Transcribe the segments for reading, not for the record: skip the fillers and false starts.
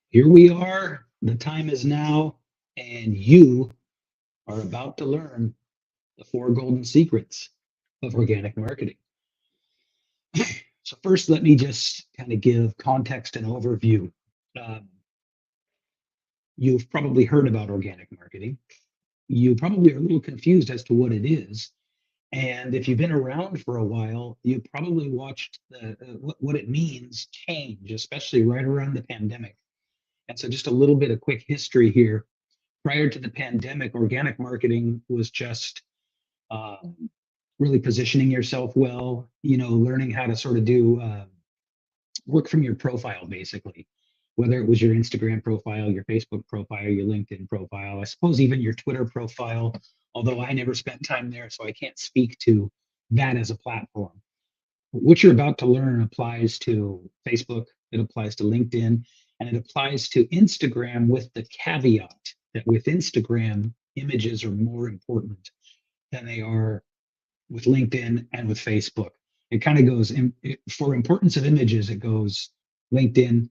Here we are. The time is now, and you are about to learn the four golden secrets of organic marketing. So, first, let me just kind of give context and overview. Um, you've probably heard about organic marketing. You probably are a little confused as to what it is. And if you've been around for a while, you probably watched what it means change, especially right around the pandemic. And so, just a little bit of quick history here. Prior to the pandemic, organic marketing was just um, really positioning yourself well, learning how to sort of do work from your profile, basically, whether it was your Instagram profile, your Facebook profile, your LinkedIn profile, I suppose even your Twitter profile, although I never spent time there, so I can't speak to that as a platform. What you're about to learn applies to Facebook, it applies to LinkedIn, and it applies to Instagram with the caveat that with Instagram, images are more important than they are with LinkedIn and with Facebook. It kind of goes for importance of images, it goes LinkedIn,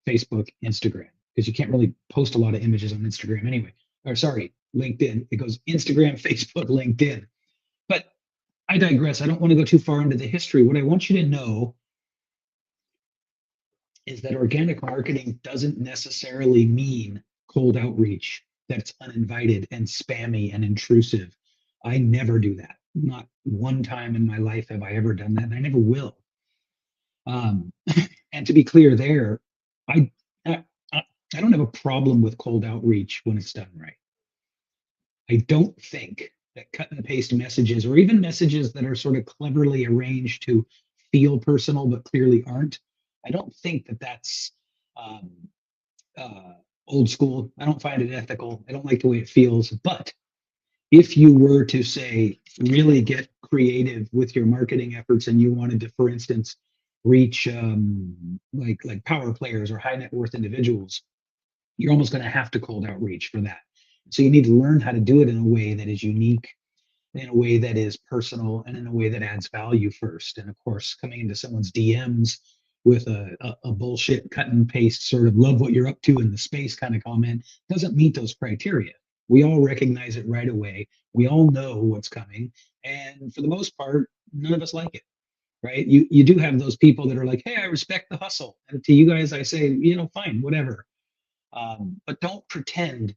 Facebook, Instagram, because you can't really post a lot of images on Instagram anyway. Or sorry, LinkedIn. It goes Instagram, Facebook, LinkedIn. But I digress. I don't want to go too far into the history. What I want you to know is that organic marketing doesn't necessarily mean cold outreach that's uninvited and spammy and intrusive. I never do that. Not one time in my life have I ever done that, and I never will. Um, and to be clear, there, I, I I don't have a problem with cold outreach when it's done right. I don't think that cut and paste messages, or even messages that are sort of cleverly arranged to feel personal but clearly aren't, I don't think that that's um, uh, old school. I don't find it ethical. I don't like the way it feels. But if you were to say really get creative with your marketing efforts and you wanted to, for instance, reach like power players or high net worth individuals, you're almost going to have to cold outreach for that. So you need to learn how to do it in a way that is unique, in a way that is personal, and in a way that adds value first. And of course, coming into someone's DMs with a bullshit cut and paste sort of love what you're up to in the space kind of comment doesn't meet those criteria. We all recognize it right away. We all know what's coming. And for the most part, none of us like it, right? You do have those people that are like, hey, I respect the hustle. And to you guys, I say, fine, whatever. But don't pretend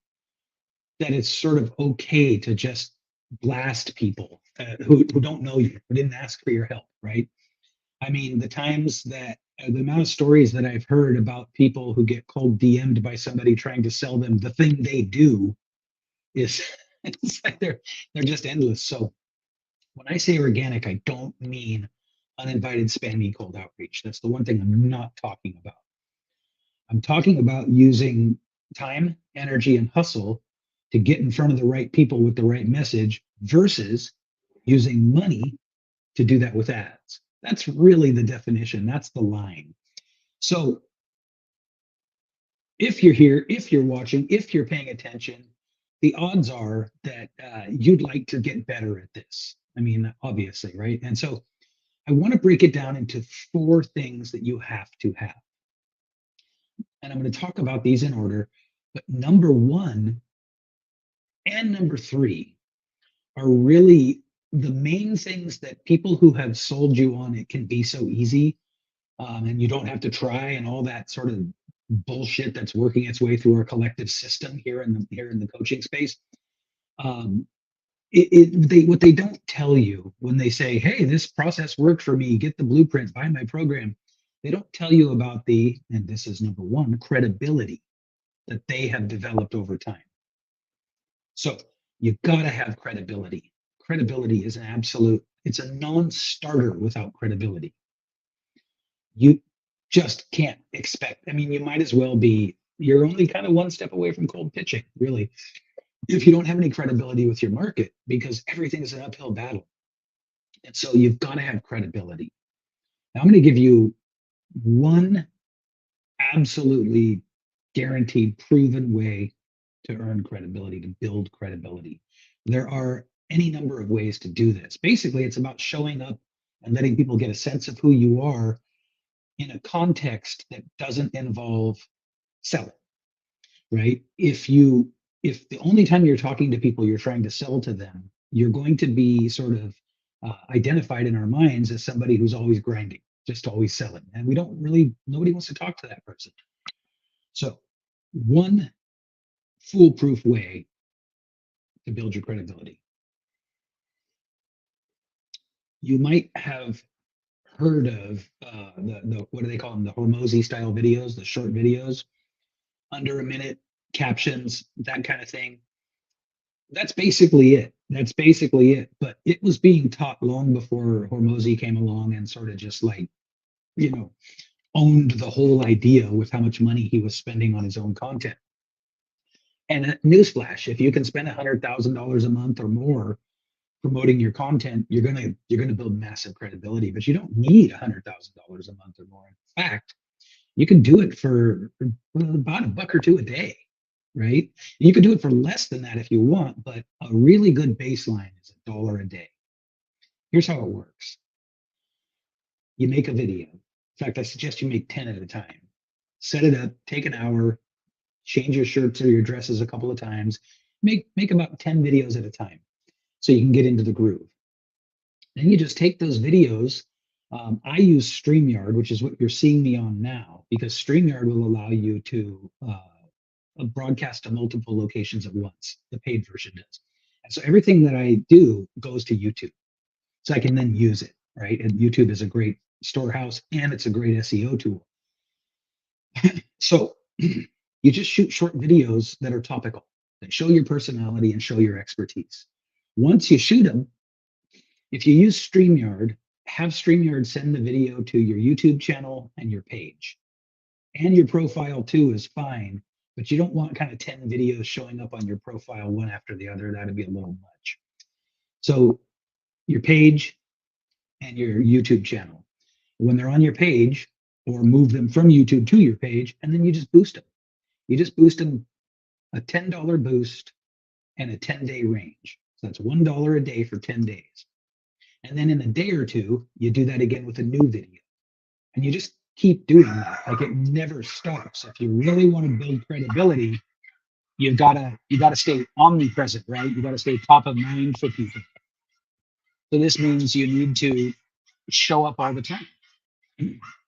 that it's sort of okay to just blast people who don't know you, who didn't ask for your help, right? I mean, the amount of stories that I've heard about people who get cold DM'd by somebody trying to sell them the thing they do is it's like they're just endless. So when I say organic, I don't mean uninvited spammy cold outreach. That's the one thing I'm not talking about. I'm talking about using time, energy, and hustle to get in front of the right people with the right message versus using money to do that with ads. That's really the definition. That's the line. So if you're here, if you're watching, if you're paying attention, the odds are that you'd like to get better at this. I mean, obviously, right? And so I want to break it down into four things that you have to have. And I'm going to talk about these in order. But number one and number three are really the main things that people who have sold you on it can be so easy, and you don't have to try and all that sort of bullshit that's working its way through our collective system here in the coaching space. Um, they what they don't tell you when they say, "Hey, this process worked for me. Get the blueprint, buy my program." They don't tell you about and this is number one, credibility that they have developed over time. So you got to have credibility. Credibility is an absolute, it's a non-starter without credibility. You just can't expect. I mean, you might as well be, you're only kind of one step away from cold pitching, really, if you don't have any credibility with your market, because everything is an uphill battle. And so you've got to have credibility. Now, I'm going to give you one absolutely guaranteed, proven way to earn credibility, to build credibility. There are any number of ways to do this. Basically, it's about showing up and letting people get a sense of who you are in a context that doesn't involve selling. right? If the only time you're talking to people you're trying to sell to them, you're going to be sort of identified in our minds as somebody who's always grinding, just always selling. And we don't really, nobody wants to talk to that person. So, one foolproof way to build your credibility. You might have heard of the what do they call them? The Hormozy style videos, the short videos, under a minute, captions, that kind of thing. That's basically it. That's basically it. But it was being taught long before Hormozy came along and sort of just like, you know, owned the whole idea with how much money he was spending on his own content. And newsflash, if you can spend $100,000 a month or more promoting your content, you're gonna build massive credibility. But you don't need $100,000 a month or more. In fact, you can do it for about a buck or two a day, right? You can do it for less than that if you want, but a really good baseline is $1 a day. Here's how it works. You make a video. In fact, I suggest you make 10 at a time. Set it up, take an hour, change your shirts or your dresses a couple of times. Make about 10 videos at a time so you can get into the groove. Then you just take those videos. I use StreamYard, which is what you're seeing me on now, because StreamYard will allow you to broadcast to multiple locations at once. The paid version does. And so everything that I do goes to YouTube. So I can then use it, right? And YouTube is a great storehouse and it's a great SEO tool. So you just shoot short videos that are topical, that show your personality and show your expertise. Once you shoot them, if you use StreamYard, have StreamYard send the video to your YouTube channel and your page. And your profile too is fine, but you don't want kind of 10 videos showing up on your profile one after the other. That'd be a little much. So your page and your YouTube channel, when they're on your page, or move them from YouTube to your page, and then you just boost them. You just boost them a $10 boost and a 10-day range. So that's $1 a day for 10 days. And then in a day or two, you do that again with a new video. And you just keep doing that. Like it never stops. If you really want to build credibility, you gotta stay omnipresent, right? You gotta stay top of mind for people. So this means you need to show up all the time.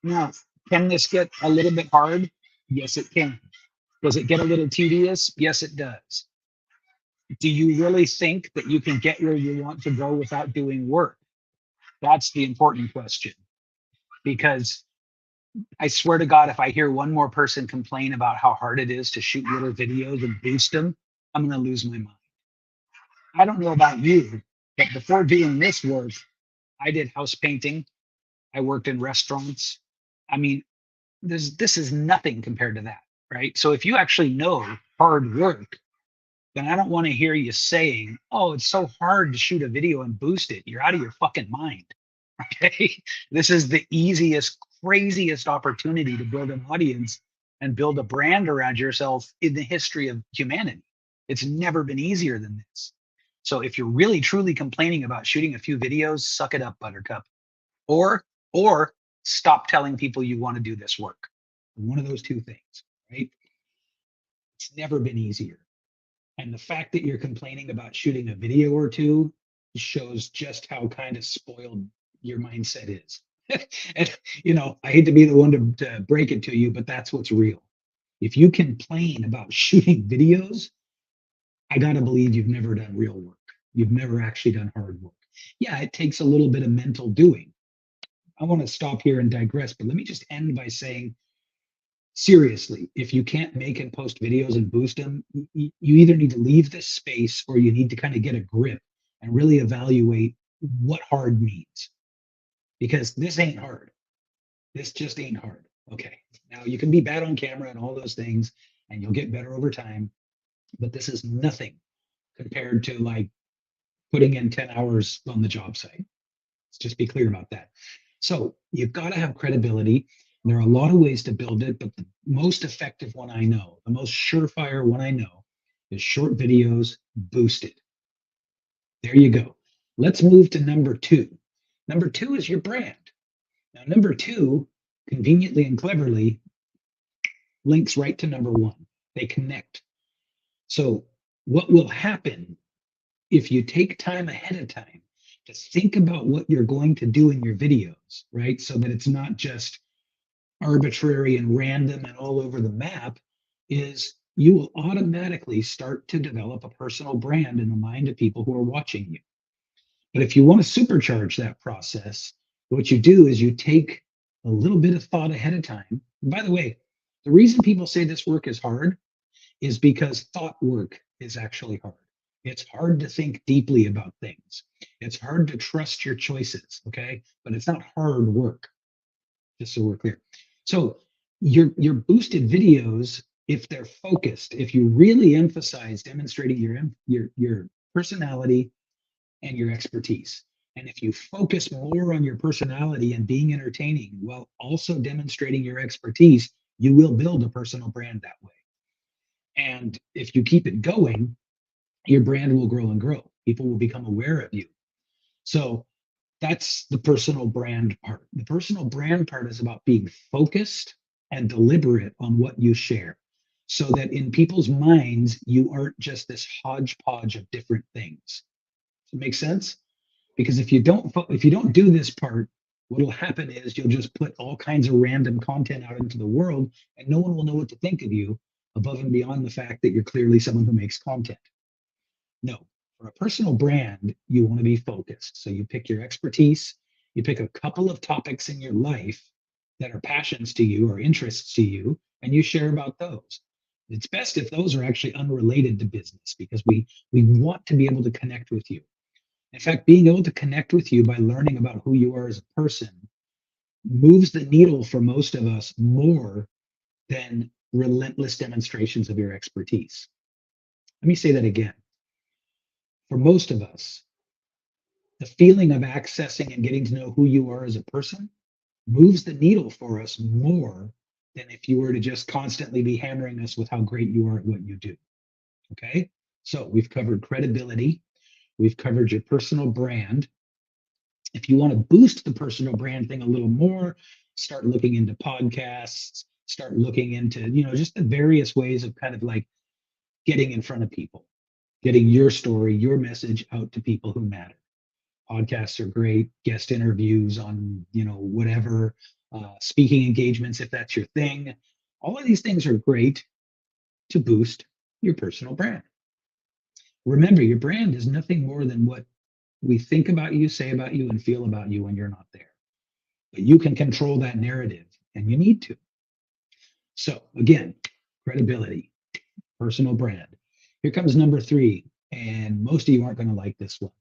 Now, can this get a little bit hard? Yes, it can. Does it get a little tedious? Yes, it does. Do you really think that you can get where you want to go without doing work? That's the important question. Because I swear to God, if I hear one more person complain about how hard it is to shoot little videos and boost them, I'm going to lose my mind. I don't know about you, but before doing this work, I did house painting. I worked in restaurants. I mean, this is nothing compared to that, right? So if you actually know hard work, then I don't want to hear you saying, "Oh, it's so hard to shoot a video and boost it." You're out of your fucking mind. Okay. This is the easiest, craziest opportunity to build an audience and build a brand around yourself in the history of humanity. It's never been easier than this. So if you're really truly complaining about shooting a few videos, suck it up, buttercup. Or or stop telling people you want to do this work. One of those two things, right? It's never been easier. And the fact that you're complaining about shooting a video or two shows just how kind of spoiled your mindset is. And, I hate to be the one to break it to you, but that's what's real. If you complain about shooting videos, I got to believe you've never done real work. You've never actually done hard work. Yeah, it takes a little bit of mental doing. I want to stop here and digress, but let me just end by saying seriously, if you can't make and post videos and boost them, you either need to leave this space or you need to kind of get a grip and really evaluate what hard means. Because this ain't hard. This just ain't hard. Okay. Now you can be bad on camera and all those things, and you'll get better over time, but this is nothing compared to like putting in 10 hours on the job site. Let's just be clear about that. So you've got to have credibility. There are a lot of ways to build it, but the most effective one I know, the most surefire one I know, is short videos boosted. There you go. Let's move to number two. Number two is your brand. Now, number two, conveniently and cleverly, links right to number one. They connect. So, what will happen if you take time ahead of time to think about what you're going to do in your videos, right? So that it's not just arbitrary and random and all over the map, is you will automatically start to develop a personal brand in the mind of people who are watching you. But if you want to supercharge that process, what you do is you take a little bit of thought ahead of time. And by the way, the reason people say this work is hard is because thought work is actually hard. It's hard to think deeply about things. It's hard to trust your choices, okay? But it's not hard work, just so we're clear. So your boosted videos, if they're focused, if you really emphasize demonstrating your personality and your expertise, and if you focus more on your personality and being entertaining while also demonstrating your expertise, you will build a personal brand that way. And if you keep it going, your brand will grow and grow. People will become aware of you. So that's the personal brand part. The personal brand part is about being focused and deliberate on what you share so that in people's minds, you aren't just this hodgepodge of different things. Does it make sense? Because if you don't do this part, what'll happen is you'll just put all kinds of random content out into the world and no one will know what to think of you above and beyond the fact that you're clearly someone who makes content. No, for a personal brand, you want to be focused. So you pick your expertise, you pick a couple of topics in your life that are passions to you or interests to you, and you share about those. It's best if those are actually unrelated to business because we want to be able to connect with you. In fact, being able to connect with you by learning about who you are as a person moves the needle for most of us more than relentless demonstrations of your expertise. Let me say that again. For most of us, the feeling of accessing and getting to know who you are as a person moves the needle for us more than if you were to just constantly be hammering us with how great you are at what you do. Okay. So we've covered credibility, we've covered your personal brand. If you want to boost the personal brand thing a little more, start looking into podcasts, start looking into, just the various ways of kind of like getting in front of people, getting your story, your message out to people who matter. Podcasts are great, guest interviews on, whatever, speaking engagements, if that's your thing. All of these things are great to boost your personal brand. Remember, your brand is nothing more than what we think about you, say about you, and feel about you when you're not there. But you can control that narrative and you need to. So, again, credibility, personal brand. Here comes number three, and most of you aren't going to like this one.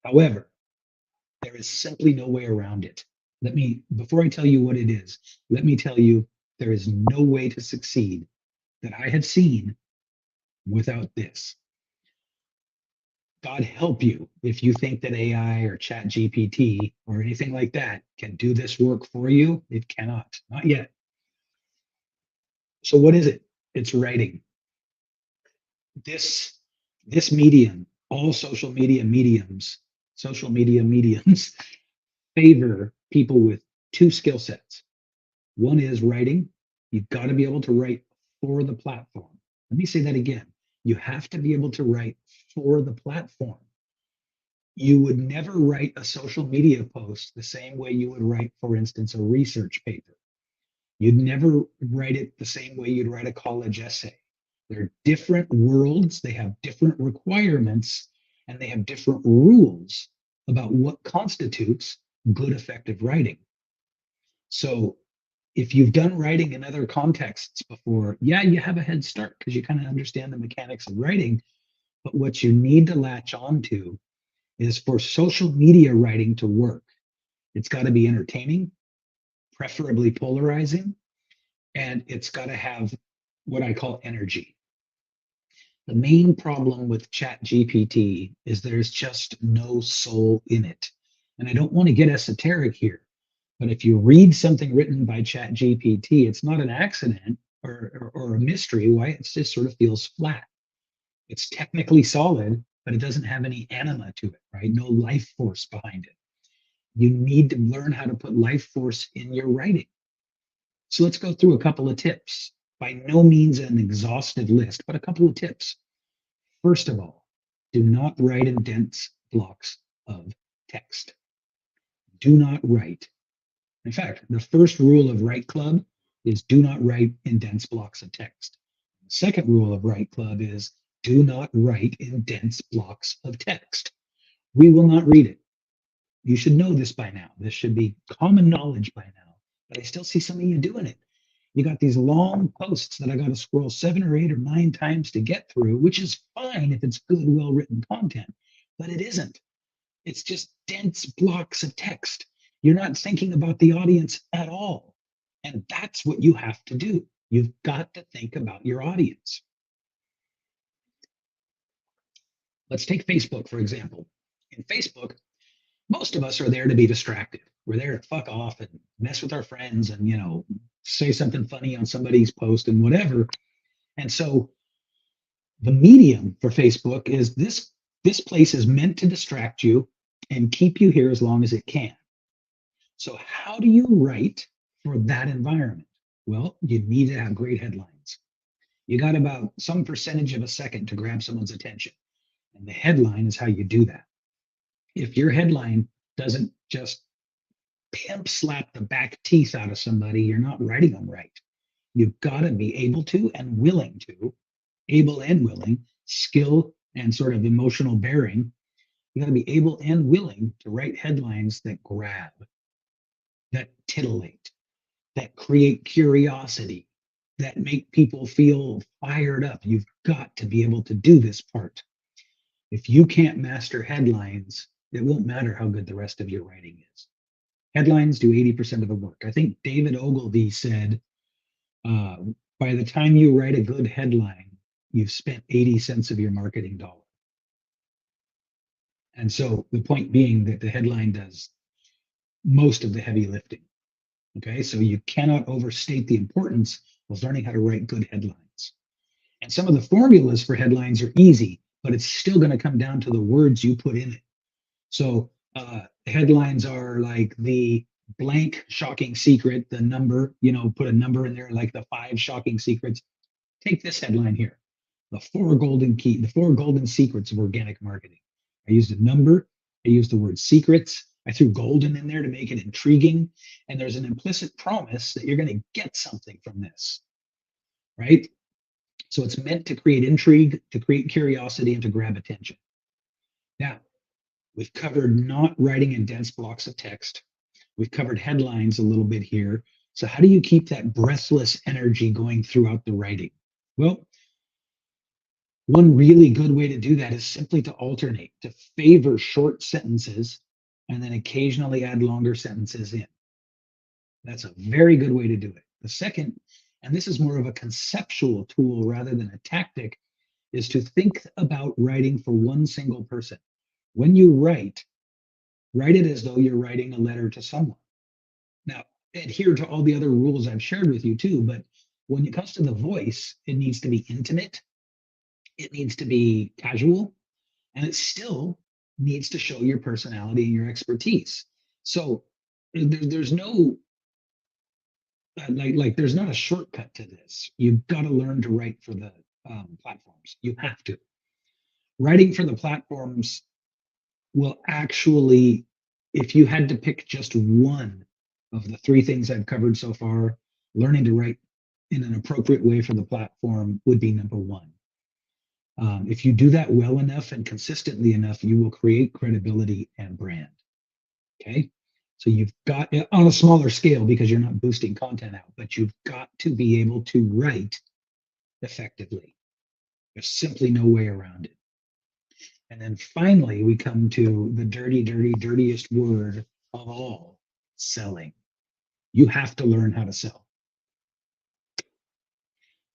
However, there is simply no way around it. Before I tell you what it is, let me tell you there is no way to succeed that I have seen without this. God help you if you think that AI or Chat GPT or anything like that can do this work for you. It cannot, not yet. So what is it? It's writing. This this medium, all social media mediums favor people with two skill sets. One is writing. You've got to be able to write for the platform. Let me say that again. You have to be able to write for the platform. You would never write a social media post the same way you would write, for instance, a research paper. You'd never write it the same way you'd write a college essay. They're different worlds, they have different requirements, and they have different rules about what constitutes good, effective writing. So if you've done writing in other contexts before, yeah, you have a head start because you kind of understand the mechanics of writing. But what you need to latch on to is for social media writing to work, it's got to be entertaining, preferably polarizing, and it's got to have what I call energy. The main problem with Chat GPT is there's just no soul in it. And I don't want to get esoteric here, but if you read something written by Chat GPT, it's not an accident or a mystery why it just sort of feels flat. It's technically solid, but it doesn't have any anima to it, right? No life force behind it. You need to learn how to put life force in your writing. So let's go through a couple of tips. By no means an exhaustive list, but a couple of tips. First of all, do not write in dense blocks of text. Do not write. In fact, the first rule of Write Club is do not write in dense blocks of text. The second rule of Write Club is do not write in dense blocks of text. We will not read it. You should know this by now. This should be common knowledge by now. But I still see some of you doing it. You got these long posts that I got to scroll 7 or 8 or 9 times to get through, which is fine if it's good, well written content, but it isn't. It's just dense blocks of text. You're not thinking about the audience at all. And that's what you have to do. You've got to think about your audience. Let's take Facebook, for example. In Facebook, most of us are there to be distracted. We're there to fuck off and mess with our friends and, say something funny on somebody's post and whatever. And so the medium for Facebook is this place is meant to distract you and keep you here as long as it can. So how do you write for that environment? Well, you need to have great headlines. You got about some percentage of a second to grab someone's attention. And the headline is how you do that. If your headline doesn't just pimp slap the back teeth out of somebody, you're not writing them right. You've got to be able to and willing to, able and willing, skill and sort of emotional bearing. You got to be able and willing to write headlines that grab, that titillate, that create curiosity, that make people feel fired up. You've got to be able to do this part. If you can't master headlines, it won't matter how good the rest of your writing is. Headlines do 80% of the work. I think David Ogilvy said, by the time you write a good headline, you've spent 80 cents of your marketing dollar. And so the point being that the headline does most of the heavy lifting. Okay, so you cannot overstate the importance of learning how to write good headlines. And some of the formulas for headlines are easy, but it's still going to come down to the words you put in it. So headlines are like the blank shocking secret, the number, put a number in there, like the 5 shocking secrets. Take this headline here, the 4 golden secrets of organic marketing. I used a number, I used the word secrets, I threw golden in there to make it intriguing. And there's an implicit promise that you're going to get something from this, right? So it's meant to create intrigue, to create curiosity, and to grab attention. Now, we've covered not writing in dense blocks of text. We've covered headlines a little bit here. So how do you keep that breathless energy going throughout the writing? Well, one really good way to do that is simply to alternate, to favor short sentences and then occasionally add longer sentences in. That's a very good way to do it. The second, and this is more of a conceptual tool rather than a tactic, is to think about writing for one single person. When you write it as though you're writing a letter to someone. Now, adhere to all the other rules I've shared with you too, but when it comes to the voice, it needs to be intimate, it needs to be casual, and it still needs to show your personality and your expertise. So there's no there's not a shortcut to this. You've got to learn to write for the platforms. You have to. Writing for the platforms will actually, if you had to pick just one of the 3 things I've covered so far, learning to write in an appropriate way for the platform would be number 1. If you do that well enough and consistently enough, you will create credibility and brand. Okay. So you've got, on a smaller scale because you're not boosting content out, but you've got to be able to write effectively. There's simply no way around it. And then finally, we come to the dirtiest word of all, selling. You have to learn how to sell.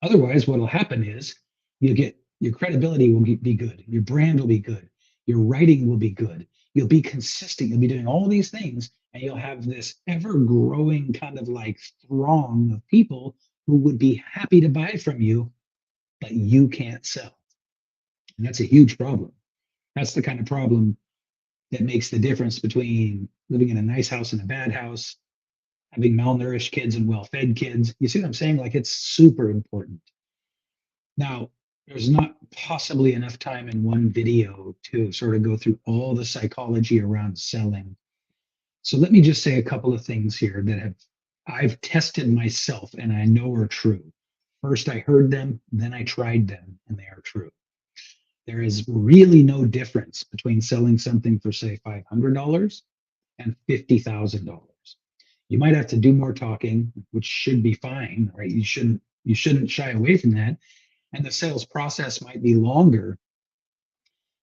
Otherwise, what will happen is your credibility will be good. Your brand will be good. Your writing will be good. You'll be consistent. You'll be doing all these things, and you'll have this ever growing kind of like throng of people who would be happy to buy from you, but you can't sell. And that's a huge problem. That's the kind of problem that makes the difference between living in a nice house and a bad house, having malnourished kids and well-fed kids. You see what I'm saying? Like it's super important. Now, there's not possibly enough time in one video to sort of go through all the psychology around selling. So let me just say a couple of things here that have I've tested myself and I know are true. First, I heard them, then I tried them, and they are true. There is really no difference between selling something for, say, $500 and $50,000. You might have to do more talking, which should be fine, right? You shouldn't shy away from that. And the sales process might be longer.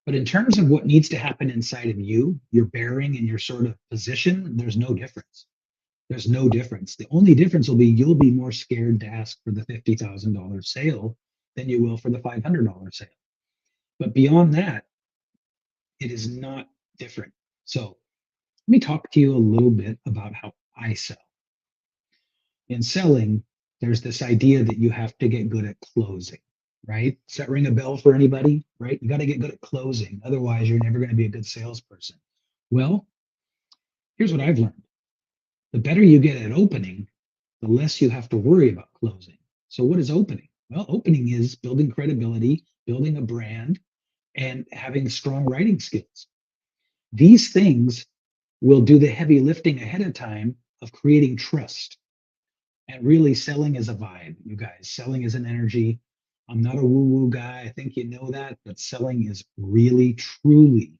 But in terms of what needs to happen inside of you, your bearing and your sort of position, there's no difference. There's no difference. The only difference will be you'll be more scared to ask for the $50,000 sale than you will for the $500 sale. But beyond that, it is not different. So let me talk to you a little bit about how I sell. In selling, there's this idea that you have to get good at closing, right? Does that ring a bell for anybody, right? You got to get good at closing. Otherwise, you're never going to be a good salesperson. Well, here's what I've learned. The better you get at opening, the less you have to worry about closing. So what is opening? Well, opening is building credibility, building a brand, and having strong writing skills. These things will do the heavy lifting ahead of time of creating trust. And really, selling is a vibe, you guys. Selling is an energy. I'm not a woo woo guy. I think you know that, but selling is really, truly,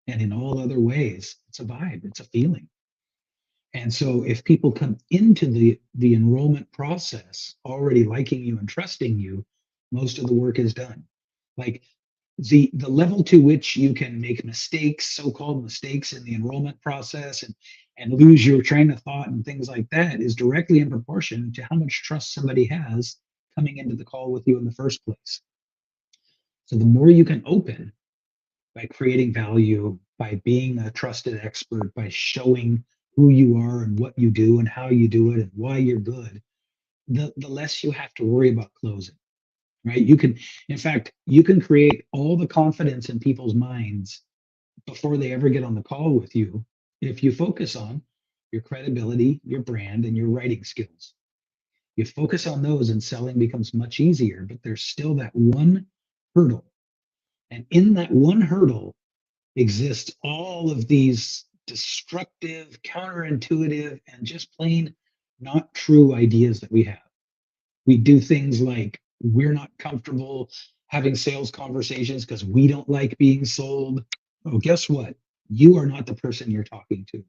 and in all other ways, it's a vibe, it's a feeling. And so if people come into the enrollment process already liking you and trusting you, most of the work is done. Like the level to which you can make mistakes, so-called mistakes in the enrollment process and lose your train of thought and things like that is directly in proportion to how much trust somebody has coming into the call with you in the first place. So the more you can open by creating value, by being a trusted expert, by showing who you are and what you do and how you do it and why you're good, the less you have to worry about closing, right? You can, in fact, you can create all the confidence in people's minds before they ever get on the call with you if you focus on your credibility, your brand, and your writing skills. You focus on those and selling becomes much easier, but there's still that one hurdle. And in that one hurdle exists all of these destructive, counterintuitive, and just plain not true ideas that we have. We do things like we're not comfortable having sales conversations because we don't like being sold. Oh, guess what? You are not the person you're talking to.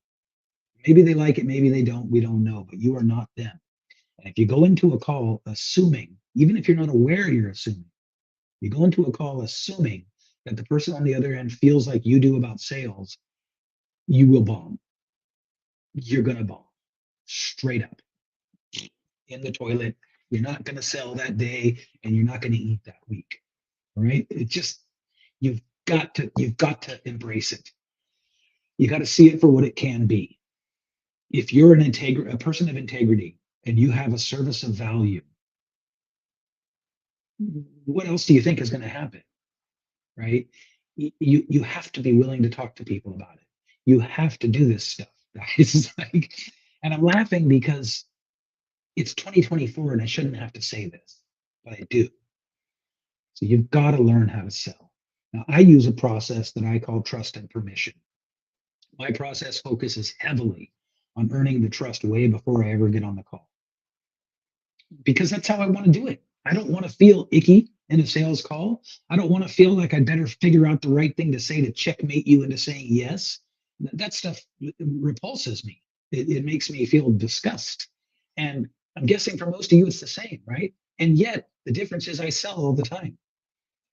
Maybe they like it, maybe they don't. We don't know, but you are not them. And if you go into a call assuming, even if you're not aware you're assuming, you go into a call assuming that the person on the other end feels like you do about sales, you will bomb. You're going to bomb straight up in the toilet. You're not going to sell that day and you're not going to eat that week. All right. It just, you've got to embrace it. You got to see it for what it can be. If you're a person of integrity and you have a service of value, what else do you think is going to happen? Right? You have to be willing to talk to people about it. You have to do this stuff, guys. It's like, and I'm laughing because it's 2024 and I shouldn't have to say this, but I do. So you've got to learn how to sell. Now, I use a process that I call trust and permission. My process focuses heavily on earning the trust way before I ever get on the call because that's how I want to do it. I don't want to feel icky in a sales call. I don't want to feel like I better figure out the right thing to say to checkmate you into saying yes. That stuff repulses me. It makes me feel disgust. And I'm guessing for most of you, it's the same, right? And yet the difference is I sell all the time.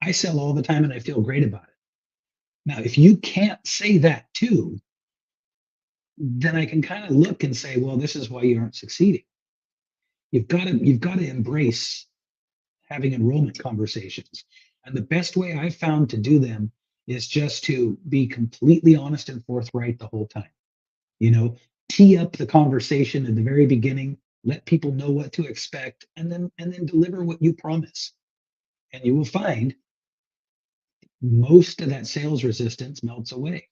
I sell all the time and I feel great about it. Now, if you can't say that too, then I can kind of look and say, well, this is why you aren't succeeding. You've got to embrace having enrollment conversations. And the best way I've found to do them is just to be completely honest and forthright the whole time. You know, tee up the conversation at the very beginning, let people know what to expect, and then deliver what you promise. And you will find most of that sales resistance melts away.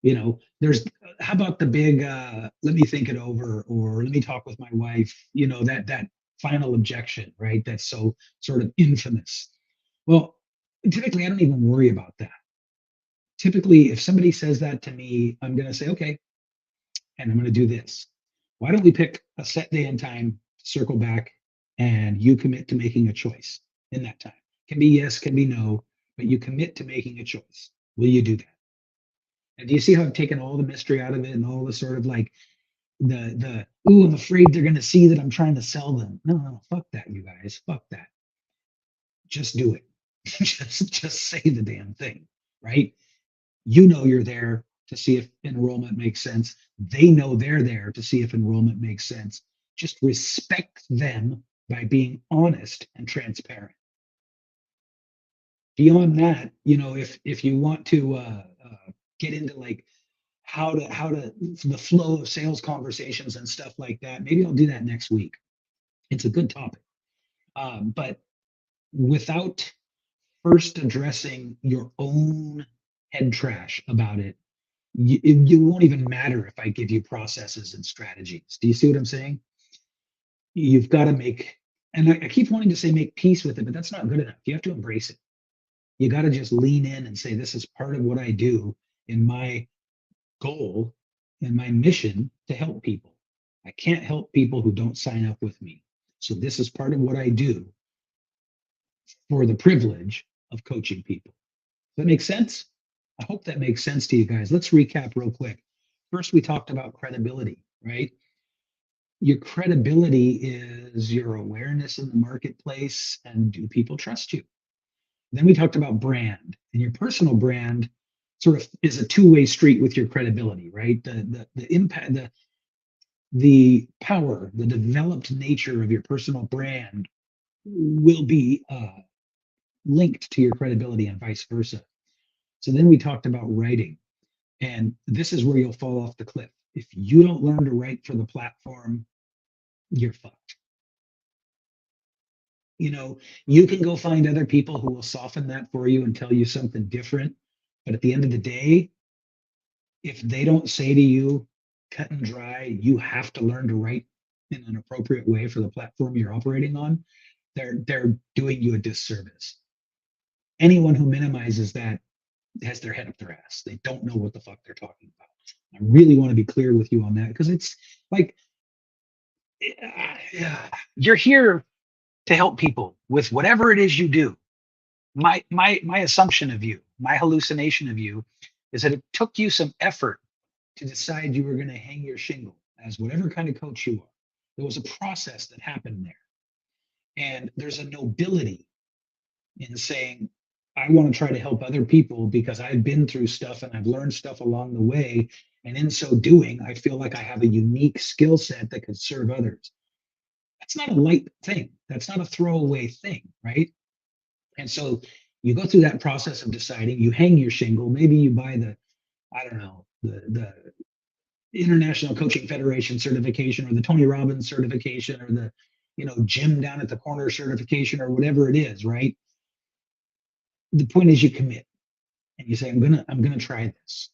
There's how about the big let me think it over, or let me talk with my wife, that final objection, right? That's so sort of infamous. Well, typically I don't even worry about that. Typically, if somebody says that to me, I'm going to say, okay, and I'm going to do this. Why don't we pick a set day and time, circle back, and you commit to making a choice in that time? Can be yes, can be no, but you commit to making a choice. Will you do that? And do you see how I've taken all the mystery out of it and all the sort of like ooh, I'm afraid they're going to see that I'm trying to sell them. No, no, fuck that, you guys. Fuck that. Just do it. just say the damn thing, right? You're there to see if enrollment makes sense. They know they're there to see if enrollment makes sense. Just respect them by being honest and transparent. Beyond that, if you want to get into like how to the flow of sales conversations and stuff like that, maybe I'll do that next week. It's a good topic. But without first addressing your own head trash about it, you won't even matter if I give you processes and strategies. Do you see what I'm saying? You've got to and I keep wanting to say make peace with it, but that's not good enough. You have to embrace it. You got to just lean in and say, this is part of what I do in my goal and my mission to help people. I can't help people who don't sign up with me. So this is part of what I do for the privilege of coaching people. Does that make sense? I hope that makes sense to you guys. Let's recap real quick. First, we talked about credibility, right? Your credibility is your awareness in the marketplace, and do people trust you? Then we talked about brand, and your personal brand sort of is a two-way street with your credibility, right? The impact, the power, the developed nature of your personal brand will be linked to your credibility and vice versa. So then we talked about writing, and this is where you'll fall off the cliff. If you don't learn to write for the platform, you're fucked. You can go find other people who will soften that for you and tell you something different. But at the end of the day, if they don't say to you, cut and dry, you have to learn to write in an appropriate way for the platform you're operating on, they're doing you a disservice. Anyone who minimizes that has their head up their ass. They don't know what the fuck they're talking about. I really want to be clear with you on that because it's like you're here to help people with whatever it is you do. My assumption of you, my hallucination of you, is that it took you some effort to decide you were going to hang your shingle as whatever kind of coach you are. There was a process that happened there, and there's a nobility in saying, I want to try to help other people because I've been through stuff and I've learned stuff along the way. And in so doing, I feel like I have a unique skill set that could serve others. That's not a light thing. That's not a throwaway thing, right? And so you go through that process of deciding, you hang your shingle, maybe you buy I don't know, the International Coaching Federation certification or the Tony Robbins certification or the, gym down at the corner certification or whatever it is, right? The point is you commit and you say, I'm gonna try this.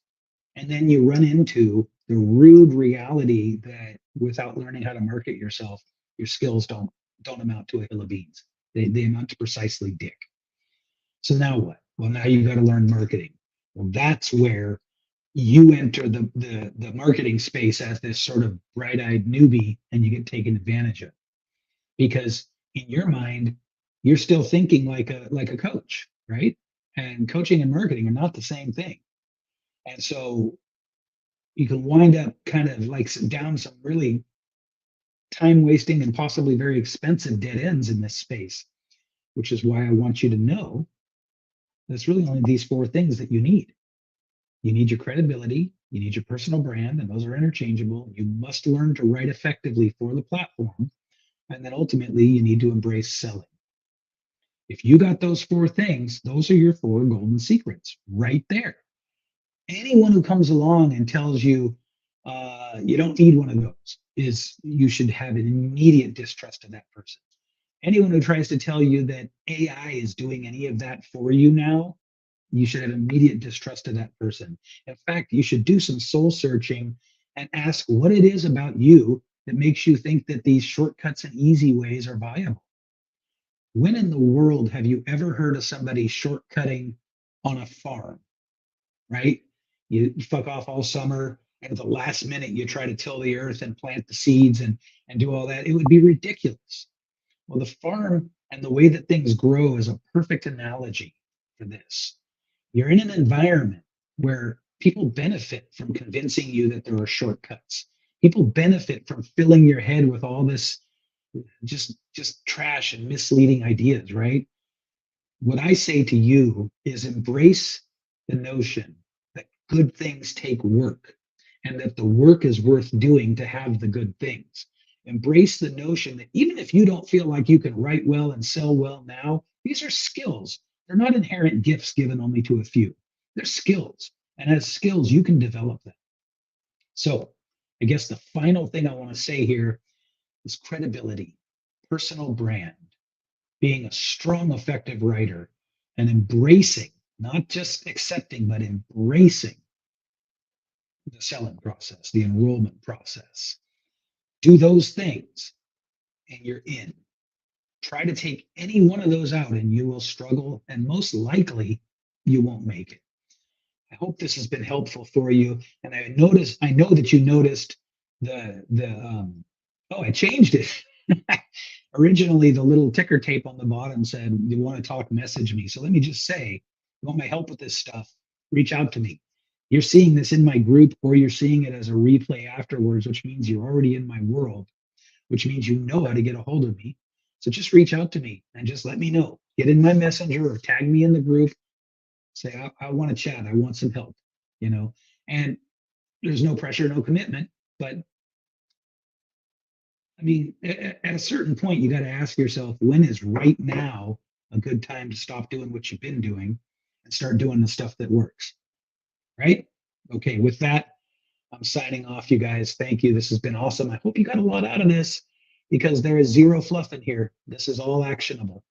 And then you run into the rude reality that without learning how to market yourself, your skills don't amount to a hill of beans. They amount to precisely dick. So now what? Well, now you got to learn marketing. Well, that's where you enter the marketing space as this sort of bright-eyed newbie and you get taken advantage of because in your mind you're still thinking like a coach, right? And coaching and marketing are not the same thing. And so you can wind up kind of like down some really time wasting and possibly very expensive dead ends in this space, which is why I want you to know that's really only these four things that you need. You need your credibility, you need your personal brand, and those are interchangeable. You must learn to write effectively for the platform. And then ultimately, you need to embrace selling. If you got those four things, those are your four golden secrets right there. Anyone who comes along and tells you you don't need one of those is you should have an immediate distrust of that person. Anyone who tries to tell you that AI is doing any of that for you now, You should have immediate distrust of that person. In fact, you should do some soul searching and ask what it is about you that makes you think that these shortcuts and easy ways are viable. When in the world have you ever heard of somebody shortcutting on a farm, right? You fuck off all summer, and at the last minute you try to till the earth and plant the seeds and do all that. It would be ridiculous. Well, the farm and the way that things grow is a perfect analogy for this. You're in an environment where people benefit from convincing you that there are shortcuts. People benefit from filling your head with all this just trash and misleading ideas, right? What I say to you is embrace the notion that good things take work and that the work is worth doing to have the good things. Embrace the notion that even if you don't feel like you can write well and sell well now, these are skills. They're not inherent gifts given only to a few. They're skills. And as skills, you can develop them. So I guess the final thing I want to say here is credibility, personal brand, being a strong, effective writer, and embracing, not just accepting, but embracing the selling process, the enrollment process. Do those things and you're in. Try to take any one of those out and you will struggle, and most likely you won't make it. I hope this has been helpful for you. And I know that you noticed the oh, I changed it. Originally, the little ticker tape on the bottom said, "You want to talk, message me." So let me just say, you want my help with this stuff, reach out to me. You're seeing this in my group or you're seeing it as a replay afterwards, which means you're already in my world, which means you know how to get a hold of me. So just reach out to me and just let me know. Get in my messenger or tag me in the group. Say, I want to chat. I want some help, you know. And there's no pressure, no commitment. But I mean, at a certain point, you got to ask yourself, when is right now a good time to stop doing what you've been doing and start doing the stuff that works, right? Okay, with that, I'm signing off, you guys. Thank you. This has been awesome. I hope you got a lot out of this because there is zero fluff in here. This is all actionable.